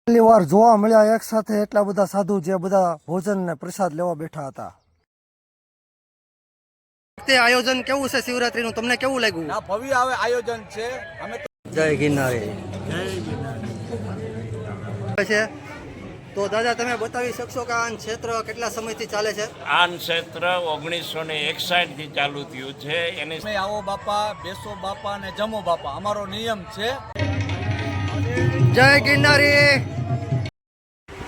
પહેલી વાર જોવા મળ્યા એક સાથે એટલા બધા સાધુ જે બધા ભોજન ને પ્રસાદ લેવા બેઠા હતા. તે આયોજન કેવું છે શિવરાત્રીનું, તમને કેવું લાગ્યું? ના ભવ્ય આવે આયોજન છે. અમે જય ગિરનારી. છે તો દાદા તમે બતાવી શકશો કે આ ક્ષેત્ર કેટલા સમયથી ચાલે છે? આ ક્ષેત્ર 1961 થી ચાલુ થયું છે. એની તમે આવો બાપા, બેસો બાપા ને જમો બાપા અમારો નિયમ છે. જય ગિરનારી.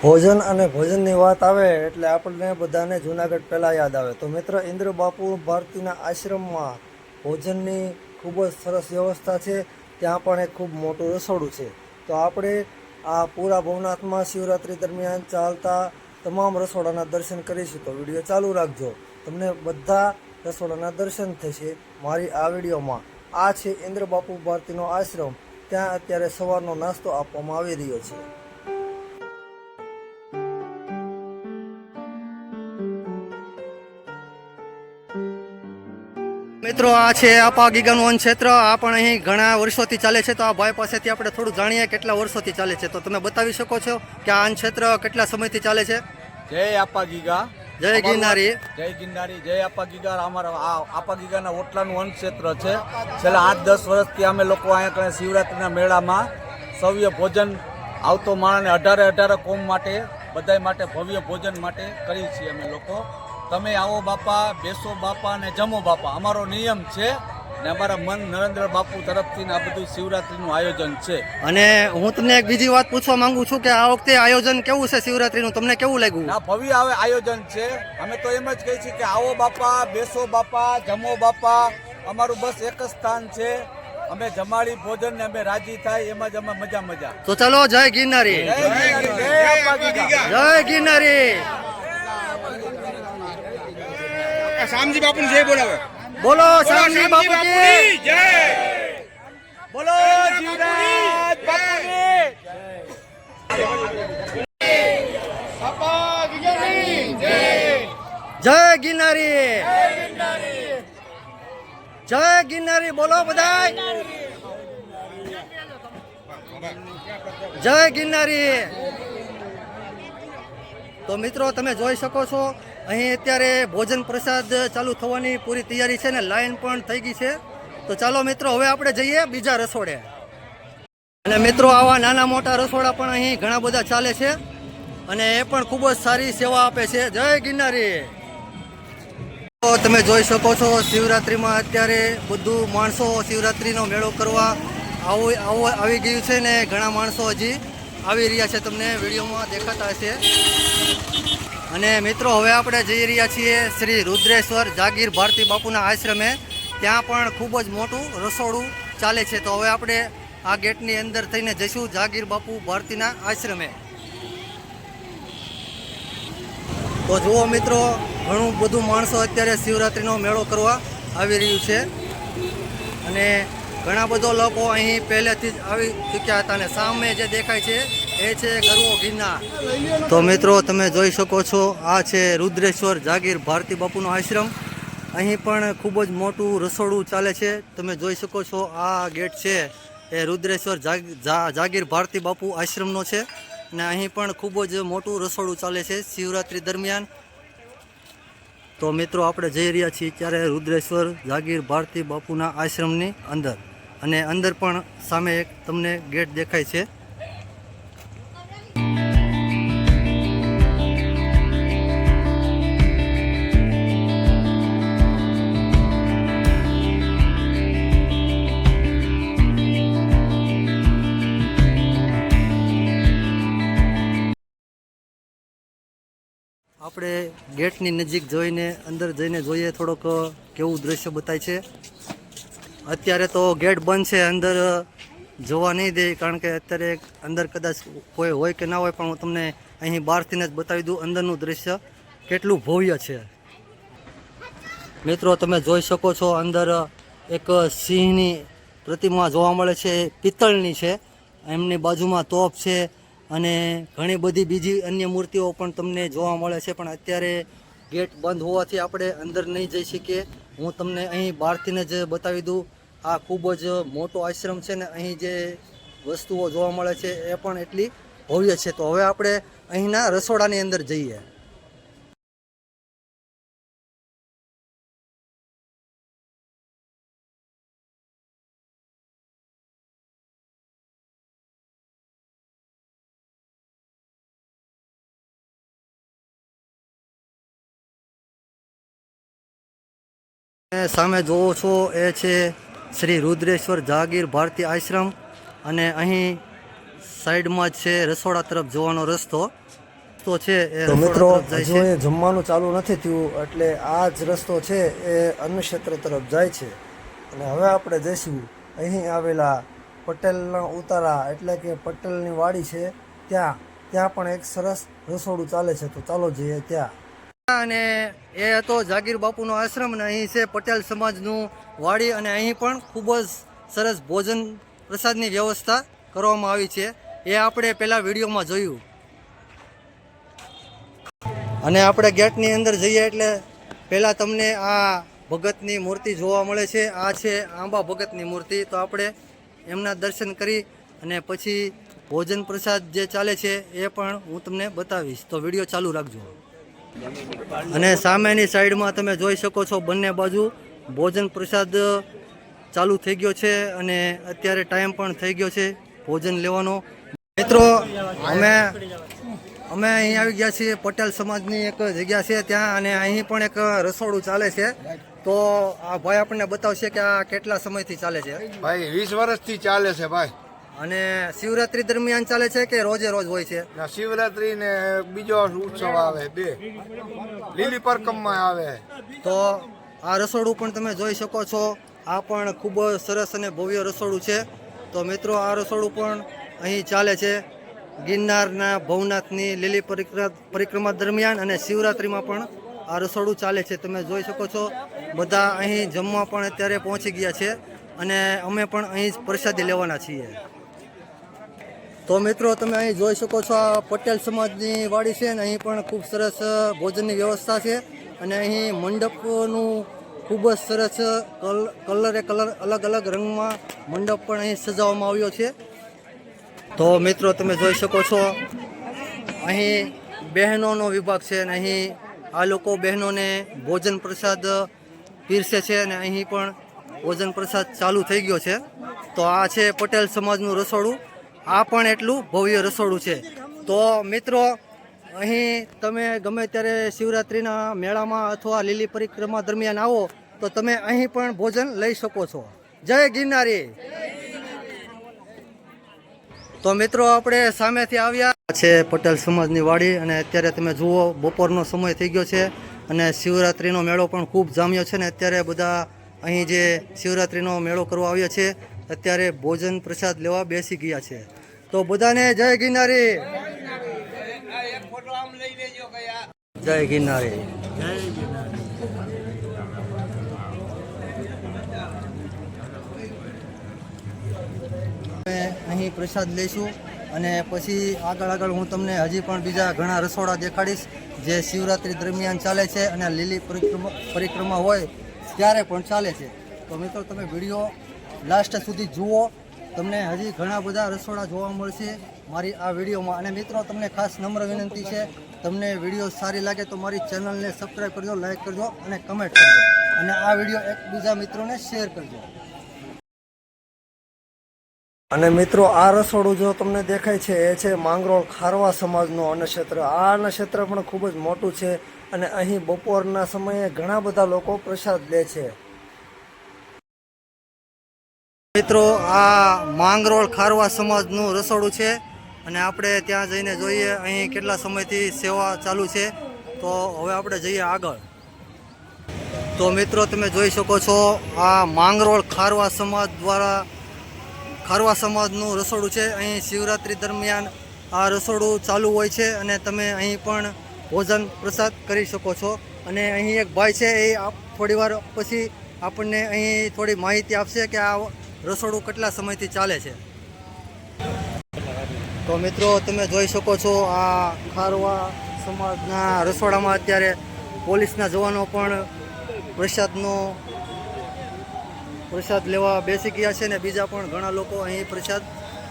ભોજન અને ભોજનની વાત આવે એટલે આપણને બધાને જુનાગઢ પહેલા યાદ આવે. તો મિત્ર ઇન્દ્ર બાપુ ભારતીના આશ્રમમાં ભોજનની ખૂબ જ સરસ વ્યવસ્થા છે. ત્યાં પણ એક ખૂબ મોટું રસોડું છે. તો આપણે આ પૂરા ભવનાથમાં શિવરાત્રી દરમિયાન ચાલતા તમામ રસોડાના દર્શન કરીશું. તો વિડીયો ચાલુ રાખજો, તમને બધા રસોડાના દર્શન થશે મારી આ વિડીયોમાં. આ છે ઇન્દ્ર બાપુ ભારતીનો આશ્રમ. ત્યાં અત્યારે સવારનો નાસ્તો આપવામાં આવી રહ્યો છે. મિત્રો આ છે આપા ગીગાનું વન ક્ષેત્ર. આ પણ અહીં ઘણા વર્ષોથી ચાલે છે. તો આ ભાઈ પાસેથી આપણે થોડું જાણીએ કેટલા વર્ષોથી ચાલે છે. તો તમે બતાવી શકો છો કે આ ક્ષેત્ર કેટલા સમયથી ચાલે છે? જય આપા ગીગા, જય ગિરનારી. જય ગિરનારી, જય આપા ગીગા. અમારા આ આપા ગીગાના ઓટલાનું વન ક્ષેત્ર છે. છેલ્લા 8-10 વર્ષથી અમે લોકો અહીંયા શિવરાત્રીના મેળામાં સવ્ય ભોજન આવતો માણસને 18 કોમ માટે બધાય માટે ભવ્ય ભોજન માટે કરીએ છીએ અમે લોકો. તમે આવો બાપા, બેસો બાપા ને જમો બાપા અમારો નિયમ છે. ને અમારા મન નરેન્દ્ર બાપુ તરફથી આ બધું શિવરાત્રીનું આયોજન છે. અને હું તમને એક બીજી વાત પૂછવા માંગુ છું કે આ વખતે આયોજન કેવું છે શિવરાત્રીનું, તમને કેવું લાગ્યું? ના ભવ્ય આવે આયોજન છે. અમે તો એમ જ કહીએ છીએ કે આવો બાપા, બેસો બાપા, જમો બાપા. અમારું બસ એક જ સ્થાન છે. અમે જમાડી ભોજન ને અમે રાજી થાય એમાં જ અમે મજા. તો ચાલો જય ગિરનારી. જય ગિરનારી. શામજી બાપુની જય બોલાવે. બોલો શામજી બાપુની જય. બોલો જીવરાજ બાપુની. જય ગિરનારી. જય ગિરનારી બોલો બધાય. જય ગિરનારી. તો મિત્રો તમે જોઈ શકો છો અહીં અત્યારે ભોજન પ્રસાદ ચાલુ થવાની પૂરી તૈયારી છે ને લાઈન પણ થઈ ગઈ છે. તો ચાલો મિત્રો હવે આપણે જઈએ બીજા રસોડે. અને મિત્રો આવા નાના મોટા રસોડા પણ અહીં ઘણા બધા ચાલે છે અને એ પણ ખૂબ જ સારી સેવા આપે છે. જય ગિરનારી. તો તમે જોઈ શકો છો શિવરાત્રીમાં અત્યારે બધું માણસો શિવરાત્રીનો મેળો કરવા આવી ગયું છે ને ઘણા માણસો હજી આવી રહ્યા છે, તમને વિડીયોમાં દેખાતા હશે. અને મિત્રો હવે આપણે જઈ રહ્યા છીએ શ્રી રુદ્રેશ્વર જાગીર ભારતી બાપુના આશ્રમે. ત્યાં પણ ખૂબ જ મોટું રસોડું ચાલે છે. તો હવે આપણે આ ગેટની અંદર થઈને જઈશું જાગીર બાપુ ભારતીના આશ્રમે. તો જુઓ મિત્રો ઘણું બધું માણસો અત્યારે શિવરાત્રીનો મેળો કરવા આવી રહ્યું છે અને ઘણા બધા લોકો અહીં પહેલેથી જ આવી ચૂક્યા હતા. અને સામે જે દેખાય છે એ છે ગરવો ગિરનાર. તો મિત્રો તમે જોઈ શકો છો આ છે રુદ્રેશ્વર જાગીર ભારતી બાપુનો આશ્રમ. અહીં પણ ખૂબ જ મોટું રસોડું ચાલે છે. તમે જોઈ શકો છો આ ગેટ છે એ રુદ્રેશ્વર જાગીર ભારતી બાપુ આશ્રમનો છે. અને અહીં પણ ખૂબ જ મોટું રસોડું ચાલે છે શિવરાત્રી દરમિયાન. તો મિત્રો આપણે જઈ રહ્યા છીએ ત્યારે રુદ્રેશ્વર જાગીર ભારતી બાપુના આશ્રમની અંદર. અને અંદર પણ સામે એક તમને ગેટ દેખાય છે. આપણે ગેટની નજીક જોઈને અંદર જઈને જોઈએ થોડોક કેવું દ્રશ્ય બતાય છે. અત્યારે તો ગેટ બંધ છે, અંદર જોવા નહીં દે કારણ કે અત્યારે અંદર કદાચ કોઈ હોય કે ના હોય, પણ હું તમને અહીં બહારથી જ બતાવી દઉં અંદરનું દ્રશ્ય કેટલું ભવ્ય છે. મિત્રો તમે જોઈ શકો છો અંદર એક સિંહની પ્રતિમા જોવા મળે છે, પિત્તળની છે. એમની બાજુમાં તોપ છે અને ઘણી બધી બીજી અન્ય મૂર્તિઓ પણ તમને જોવા મળે છે. પણ અત્યારે ગેટ બંધ હોવાથી આપણે અંદર નહીં જઈ શકીએ. હું તમને અહીં બહારથી જ બતાવી દઉં. આ ખૂબ જ મોટો આશ્રમ છે ને અહીં જે વસ્તુઓ જોવા મળે છે એ પણ એટલી ભવ્ય છે. તો હવે આપણે અહીંના રસોડાની અંદર જઈએ. સામે જોવો છો એ છે શ્રી રુદ્રેશ્વર જહાગીર ભારતી આશ્રમ, અને અહીં સાઈડમાં જ છે રસોડા તરફ જવાનો રસ્તો છે. એ મિત્રો હજુ એ જમવાનું ચાલુ નથી થયું, એટલે આ જ રસ્તો છે એ અન્ન ક્ષેત્ર તરફ જાય છે. અને હવે આપણે જઈશું અહીં આવેલા પટેલના ઉતારા, એટલે કે પટેલની વાડી છે ત્યાં પણ એક સરસ રસોડું ચાલે છે. તો ચાલો જઈએ ત્યાં. અને એ હતો જાગીર બાપુનો આશ્રમ, અને અહીં છે પટેલ સમાજનું વાડી, અને અહીં પણ ખૂબ જ સરસ ભોજન પ્રસાદની વ્યવસ્થા કરવામાં આવી છે. એ આપણે પહેલાં વિડીયોમાં જોયું. અને આપણે ગેટની અંદર જઈએ એટલે પહેલાં તમને આ ભગતની મૂર્તિ જોવા મળે છે. આ છે આંબા ભગતની મૂર્તિ. તો આપણે એમના દર્શન કરી અને પછી ભોજન પ્રસાદ જે ચાલે છે એ પણ હું તમને બતાવીશ. તો વિડીયો ચાલુ રાખજો. અને સામેની સાઈડમાં તમે જોઈ શકો છો બંને બાજુ ભોજન પ્રસાદ ચાલુ થઈ ગયો છે, અને અત્યારે ટાઈમ પણ થઈ ગયો છે ભોજન લેવાનો. મિત્રો અમે અહીં આવી ગયા છીએ પટેલ સમાજની એક જગ્યા છે ત્યાં, અને અહીં પણ એક રસોડું ચાલે છે. તો આ ભાઈ આપણને બતાવશે કે આ કેટલા સમયથી ચાલે છે. ભાઈ 20 વર્ષથી ચાલે છે ભાઈ. અને શિવરાત્રી દરમિયાન ચાલે છે કે રોજે રોજ હોય છે? શિવરાત્રી ને બીજો ઉત્સવ આવે, બે લીલી પરકમમાં આવે. તો આ રસોડું પણ તમે જોઈ શકો છો. આ પણ ખૂબ સરસ અને ભવ્ય રસોડું છે. તો મિત્રો આ રસોડું પણ અહીં ચાલે છે ગિરનારના ભવનાથની લીલી પરિક્રમા દરમિયાન, અને શિવરાત્રિમાં પણ આ રસોડું ચાલે છે. તમે જોઈ શકો છો બધા અહીં જમવા પણ અત્યારે પહોંચી ગયા છે, અને અમે પણ અહીં જ પ્રસાદી લેવાના છીએ. તો મિત્રો તમે અહીં જોઈ શકો છો આ પટેલ સમાજની વાડી છે, અને અહીં પણ ખૂબ સરસ ભોજનની વ્યવસ્થા છે. અને અહીં મંડપનું ખૂબ જ સરસ કલર અલગ અલગ રંગમાં મંડપ પણ અહીં સજાવવામાં આવ્યો છે. તો મિત્રો તમે જોઈ શકો છો અહીં બહેનોનો વિભાગ છે, અને અહીં આ લોકો બહેનોને ભોજન પ્રસાદ પીરસે છે, અને અહીં પણ ભોજન પ્રસાદ ચાલુ થઈ ગયો છે. તો આ છે પટેલ સમાજનું રસોડું. આ પણ એટલું ભવ્ય રસોડું છે. તો મિત્રો અહીં તમે ગમે ત્યારે શિવરાત્રિના મેળામાં અથવા લીલી પરિક્રમા દરમિયાન આવો તો તમે અહીં પણ ભોજન લઈ શકો છો. જય ગિરનારી. તો મિત્રો આપણે સામેથી આવ્યા છે પટેલ સમાજની વાડી, અને અત્યારે તમે જુઓ બપોરનો સમય થઈ ગયો છે, અને શિવરાત્રિનો મેળો પણ ખૂબ જામ્યો છે. ને અત્યારે બધા અહીં જે શિવરાત્રિનો મેળો કરવા આવ્યા છે અત્યારે ભોજન પ્રસાદ લેવા બેસી ગયા છે. તો બધાને જય ગિરનારી. જય ગિરનારી. અહીં પ્રસાદ લઈશું, અને પછી આગળ હું તમને હજી પણ બીજા ઘણા રસોડા દેખાડીશ જે શિવરાત્રિ દરમિયાન ચાલે છે, અને લીલી પરિક્રમા હોય ત્યારે પણ ચાલે છે. તો મિત્રો તમે વિડીયો લાસ્ટ સુધી જુઓ, તમને હજી ઘણા બધા રસોડા જોવા મળશે મારી આ વિડીયોમાં. અને મિત્રો તમને ખાસ નમ્ર વિનંતી છે, તમને વિડીયો સારી લાગે તો મારી ચેનલને સબસ્ક્રાઈબ કરજો, લાઈક કરજો અને કમેન્ટ કરજો, અને આ વિડીયો એકબીજા મિત્રોને શેર કરજો. અને મિત્રો આ રસોડું જો તમને દેખાય છે એ છે માંગરોળ ખારવા સમાજનું અન્નક્ષેત્ર. આ અન્નક્ષેત્ર પણ ખૂબ જ મોટું છે, અને અહીં બપોરના સમયે ઘણા બધા લોકો પ્રસાદ લે છે. મિત્રો આ માંગરોળ ખારવા સમાજનું રસોડું છે, અને આપણે ત્યાં જઈને જોઈએ અહીં કેટલા સમયથી સેવા ચાલુ છે. તો હવે આપણે જઈએ આગળ. તો મિત્રો તમે જોઈ શકો છો આ માંગરોળ ખારવા સમાજ દ્વારા ખારવા સમાજનું રસોડું છે. અહીં શિવરાત્રિ દરમિયાન આ રસોડું ચાલુ હોય છે, અને તમે અહીં પણ ભોજન પ્રસાદ કરી શકો છો. અને અહીં એક ભાઈ છે એ થોડી વાર પછી આપણને અહીં થોડી માહિતી આપશે કે આ રસોડું કેટલા સમયથી ચાલે છે. તો મિત્રો તમે જોઈ શકો છો આ ખારવા સમાજના રસોડામાં અત્યારે પોલીસના જવાનો પણ પ્રસાદ લેવા બેસી ગયા છે, ને બીજા પણ ઘણા લોકો અહીં પ્રસાદ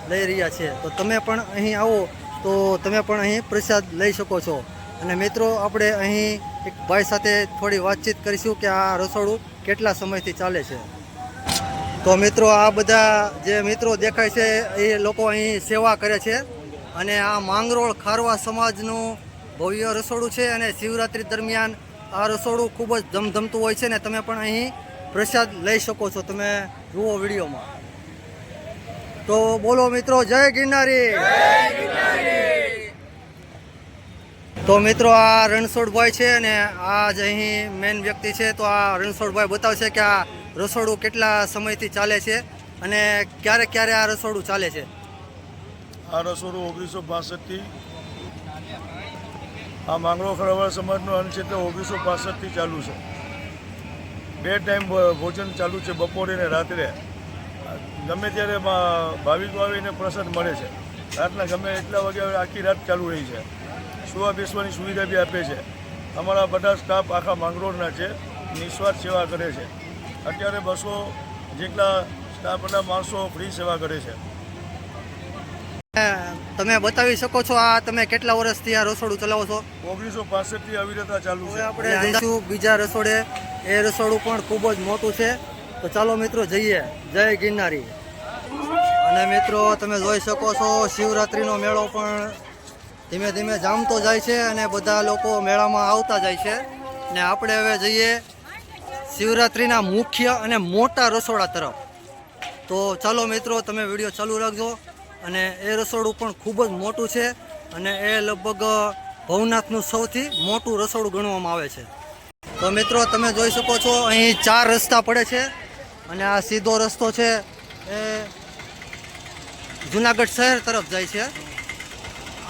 લઈ રહ્યા છે. તો તમે પણ અહીં આવો તો તમે પણ અહીં પ્રસાદ લઈ શકો છો. અને મિત્રો આપણે અહીં એક ભાઈ સાથે થોડી વાતચીત કરીશું કે આ રસોડું કેટલા સમયથી ચાલે છે. તો મિત્રો આ બધા જે મિત્રો દેખાય છે એ લોકો અહીં સેવા કરે છે અને આ માંગરોળ ખારવા સમાજનું ભવ્ય રસોડું છે અને શિવરાત્રિ દરમિયાન આ રસોડું ખૂબ જ ધમધમતું હોય છે ને તમે પણ અહીં પ્રસાદ લઈ શકો છો. તમે જુઓ વિડીયોમાં. તો બોલો મિત્રો, જય ગિરનારી. તો મિત્રો આ રણછોડભાઈ છે અને આ જ અહીં મેન વ્યક્તિ છે. તો આ રણછોડભાઈ બતાવશે કે આ રસોડું કેટલા સમયથી ચાલે છે અને ક્યારે ક્યારે આ રસોડું ચાલે છે. આ રસોડું 1962થી આ માંગરોળ ખારવા સમાજનો અન્નક્ષેત્ર 1965થી ચાલુ છે. 2 ટાઈમ ભોજન ચાલુ છે, બપોરે ને રાત્રે. ગમે ત્યારે ભાવિકો આવીને પ્રસાદ મળે છે. રાતના ગમે એટલા વાગે આખી રાત ચાલુ રહી છે. સુવા બેસવાની સુવિધા બી આપે છે. અમારા બધા સ્ટાફ આખા માંગરોળના છે, નિસ્વાર્થ સેવા કરે છે. અત્યારે 200 જેટલા સ્ટાફના માણસો ફ્રી સેવા કરે છે. તમે બતાવી શકો છો આ તમે કેટલા વર્ષથી આ રસોડું ચલાવો છો? 1965થી આવી રીતે ચાલુ હવે છે. આપણે જઈશું બીજા રસોડે. એ રસોડું પણ ખૂબ જ મોટું છે. તો ચાલો મિત્રો જઈએ. જય ગિરનારી. અને મિત્રો તમે જોઈ શકો છો શિવરાત્રિનો મેળો પણ ધીમે ધીમે જામતો જાય છે અને બધા લોકો મેળામાં આવતા જાય છે. ને આપણે હવે જઈએ શિવરાત્રિના મુખ્ય અને મોટા રસોડા તરફ. તો ચાલો મિત્રો તમે વિડીયો ચાલુ રાખજો. અને એ રસોડું પણ ખૂબ જ મોટું છે અને એ લગભગ ભવનાથનું સૌથી મોટું રસોડું ગણવામાં આવે છે. તો મિત્રો તમે જોઈ શકો છો અહીં 4 રસ્તા પડે છે અને આ સીધો રસ્તો છે એ જુનાગઢ શહેર તરફ જાય છે.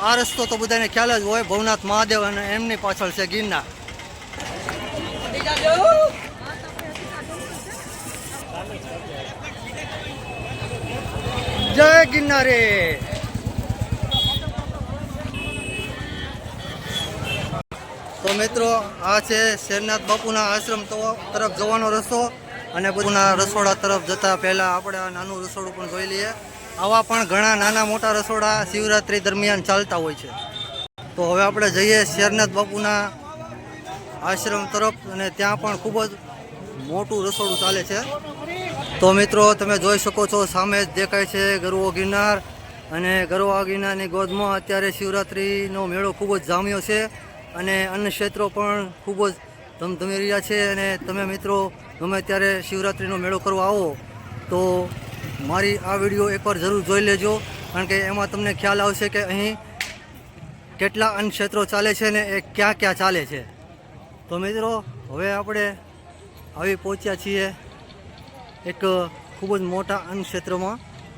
આ રસ્તો તો બધાને ખ્યાલ જ હોય, ભવનાથ મહાદેવ અને એમની પાછળ છે ગિરનાર. જય ગિરનારી. તો મિત્રો આ છે શેરનાથ બાપુના આશ્રમ તરફ જવાનો રસ્તો. અને બધાના રસોડા તરફ જતા પહેલા આપણે આ નાનું રસોડું પણ જોઈ લઈએ. આવા પણ ઘણા નાના મોટા રસોડા શિવરાત્રિ દરમિયાન ચાલતા હોય છે. તો હવે આપણે જઈએ શેરનાથ બાપુના આશ્રમ તરફ અને ત્યાં પણ ખૂબ જ મોટું રસોડું ચાલે છે. તો મિત્રો તમે જોઈ શકો છો સામે જ દેખાય છે ગરવો ગિરનાર. અને ગરવા ગિરનારની ગોદમાં અત્યારે શિવરાત્રિનો મેળો ખૂબ જ જામ્યો છે અને અન્ન ક્ષેત્રો પણ ખૂબ જ ધમધમી રહ્યા છે. અને તમે મિત્રો ગમે ત્યારે શિવરાત્રિનો મેળો કરવા આવો તો મારી આ વિડીયો એકવાર જરૂર જોઈ લેજો, કારણ કે એમાં તમને ખ્યાલ આવશે કે અહીં કેટલા અન્ન ક્ષેત્રો ચાલે છે ને એ ક્યાં ક્યાં ચાલે છે. તો મિત્રો હવે આપણે આવી પહોંચ્યા છીએ એક ખૂબ જ મોટા અન્ન ક્ષેત્રમાં.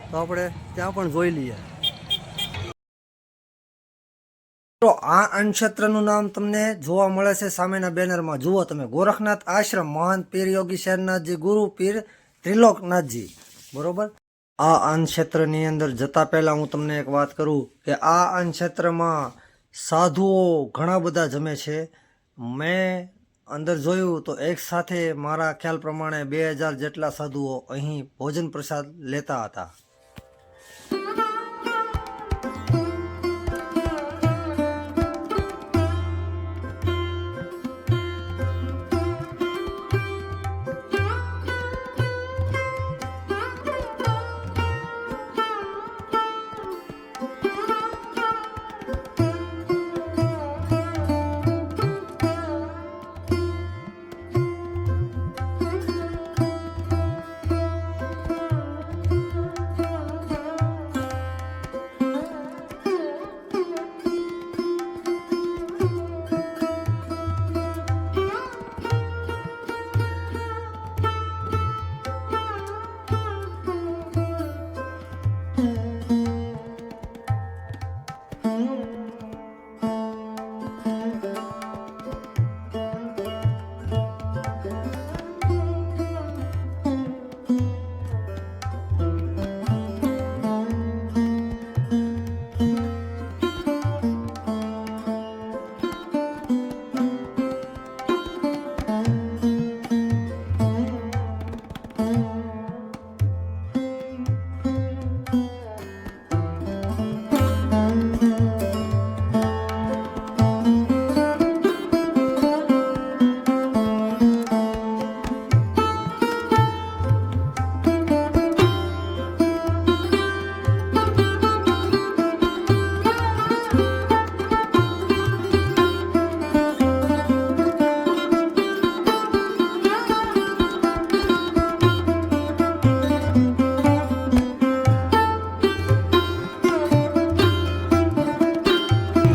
તો આપણે ત્યાં પણ જોઈ લઈએ. તો આ અન્ન ક્ષેત્રનું નામ તમને જોવા મળે છે સામેના બેનરમાં. જુઓ તમે, ગોરખનાથ આશ્રમ, મહંત પીર યોગી શેરનાથજી, ગુરુ પીર ત્રિલોકનાથજી. બરોબર. આ અન્ન ક્ષેત્રની અંદર જતા પહેલા હું તમને એક વાત કરું કે આ અન્ન ક્ષેત્રમાં સાધુઓ ઘણા બધા જમે છે. મેં અંદર જોયું તો એક સાથે મારા ખ્યાલ પ્રમાણે 2000 જેટલા સાધુઓ અહીં ભોજન પ્રસાદ લેતા હતા.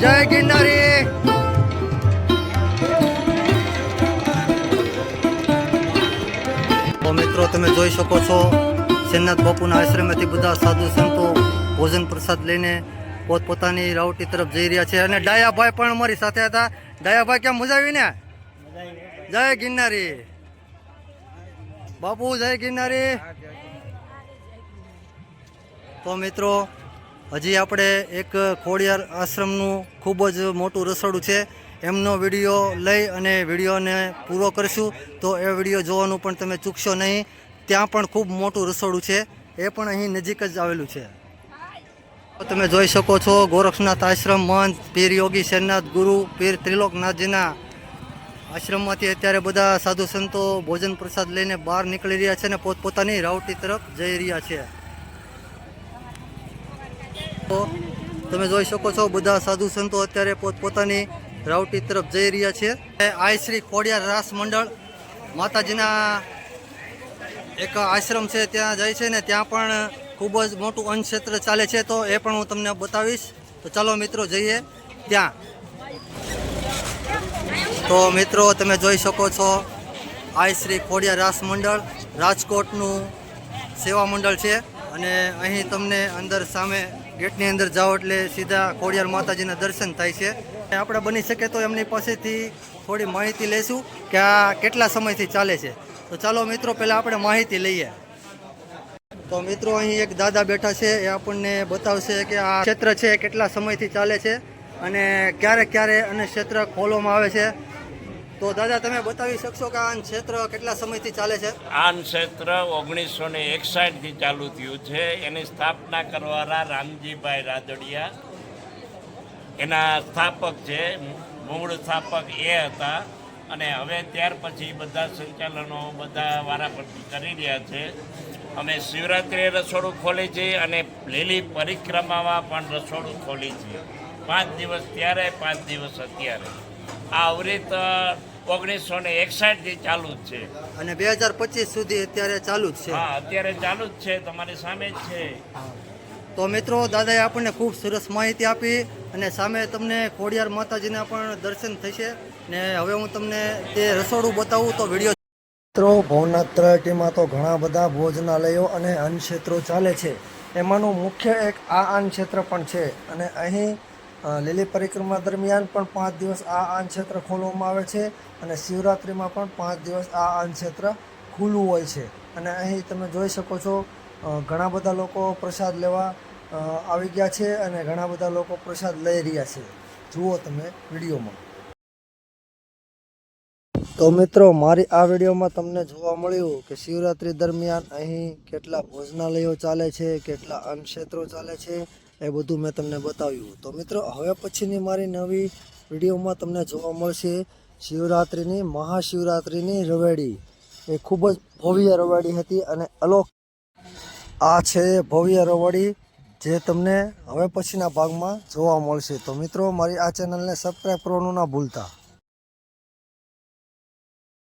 જય ગિરનારી. તો મિત્રો તમે જોઈ શકો છો શેરનાથ બાપુના આશ્રમેથી બધા સાધુ સંતો ભોજન પ્રસાદ લઈને પોતપોતાની રાવટી તરફ જઈ રહ્યા છે અને ડાયાભાઈ પણ અમારી સાથે હતા. ડાયાભાઈ કેમ મજા આવી ને? જય ગિરનારી બાપુ, જય ગિરનારી. તો મિત્રો હજી આપણે એક ખોડિયાર આશ્રમનું ખૂબ જ મોટું રસોડું છે એમનો વિડીયો લઈ અને વિડીયોને પૂરો કરીશું. તો એ વિડીયો જોવાનું પણ તમે ચૂકશો નહીં. ત્યાં પણ ખૂબ મોટું રસોડું છે, એ પણ અહીં નજીક જ આવેલું છે. તમે જોઈ શકો છો ગોરખનાથ આશ્રમ મહંત પીર યોગી શેરનાથ ગુરુ પીર ત્રિલોકનાથજીના આશ્રમમાંથી અત્યારે બધા સાધુ સંતો ભોજન પ્રસાદ લઈને બહાર નીકળી રહ્યા છે અને પોતપોતાની રાવટી તરફ જઈ રહ્યા છે. તો તમે જોઈ શકો છો બધા સાધુ સંતો અત્યારે પોતપોતાની રાવટી તરફ જઈ રહ્યા છે. આઈ શ્રી ખોડિયાર રાસ મંડળ માતાજીના એક આશ્રમ છે, ત્યાં જાય છે ને ત્યાં પણ ખૂબ જ મોટું અન્ન ક્ષેત્ર ચાલે છે. તો એ પણ હું તમને બતાવીશ. તો ચાલો મિત્રો જઈએ ત્યાં. તો મિત્રો તમે જોઈ શકો છો આઈ શ્રી ખોડિયાર રાસ મંડળ રાજકોટનું સેવા મંડળ છે અને અહીં તમને અંદર સામે ગેટની અંદર જાઓ એટલે સીધા ખોડિયાર માતાજીના દર્શન થાય છે. આપણે બની શકે તો એમની પાસેથી થોડી માહિતી લઈશું કે આ કેટલા સમયથી ચાલે છે. તો ચાલો મિત્રો પહેલાં આપણે માહિતી લઈએ. તો મિત્રો અહીં એક દાદા બેઠા છે, એ આપણને બતાવશે કે આ ક્ષેત્ર છે કેટલા સમયથી ચાલે છે અને ક્યારે ક્યારે અને ક્ષેત્ર ખોલવામાં આવે છે. તો દાદા તમે બતાવી શકશો કે આ ક્ષેત્ર કેટલા સમયથી ચાલે છે? આ ક્ષેત્ર 1961 થી ચાલુ થયું છે. એની સ્થાપના કરવાના રામજીભાઈ રાદડિયા એના સ્થાપક છે, મૂળ સ્થાપક એ હતા અને હવે ત્યાર પછી બધા સંચાલનો બધા વારાફરતી કરી રહ્યા છે. અમે શિવરાત્રિએ રસોડું ખોલી છે અને લીલી પરિક્રમામાં પણ રસોડું ખોલી છે. 5 દિવસ ત્યારે 5 દિવસ અત્યારે. આ અવરિત 1961 થી ચાલુ જ છે અને 2025 સુધી અત્યારે ચાલુ જ છે. હા, અત્યારે ચાલુ જ છે, તમારી સામે જ છે. તો મિત્રો દાદાએ આપણને ખૂબ સરસ માહિતી આપી અને સામે તમને ખોડિયાર માતાજીના પણ દર્શન થશે ને હવે હું તમને તે રસોડું બતાવું. તો વિડીયો મિત્રો ભવનાથ તળેટીમાં તો ઘણા બધા ભોજનાલયો અને અન્ન ક્ષેત્રો ચાલે છે. એમાંનું મુખ્ય એક આ અન્ન ક્ષેત્ર પણ છે અને અહીં લીલી પરિક્રમા દરમિયાન પણ 5 દિવસ આ અન્ન ક્ષેત્ર ખોલવામાં આવે છે અને શિવરાત્રિમાં પણ 5 દિવસ આ અન્ન ક્ષેત્ર ખુલ્લું હોય છે. અને અહીં તમે જોઈ શકો છો ઘણા બધા લોકો પ્રસાદ લેવા આવી ગયા છે અને ઘણા બધા લોકો પ્રસાદ લઈ રહ્યા છે. જુઓ તમે વિડીયોમાં. તો મિત્રો મારી આ વિડીયોમાં તમને જોવા મળ્યું કે શિવરાત્રિ દરમિયાન અહીં કેટલા ભોજનાલયો ચાલે છે, કેટલા અન્ન ક્ષેત્રો ચાલે છે, એ બધું મેં તમને બતાવ્યું. તો મિત્રો હવે પછીની મારી નવી વિડીયોમાં તમને જોવા મળશે શિવરાત્રિની મહાશિવરાત્રિની રવેડી. એ ખૂબ જ ભવ્ય રવેડી હતી અને અલોક આ છે ભવ્ય રવેડી જે તમને હવે પછીના ભાગમાં જોવા મળશે. તો મિત્રો મારી આ ચેનલને સબસ્ક્રાઈબ કરવાનું ના ભૂલતા.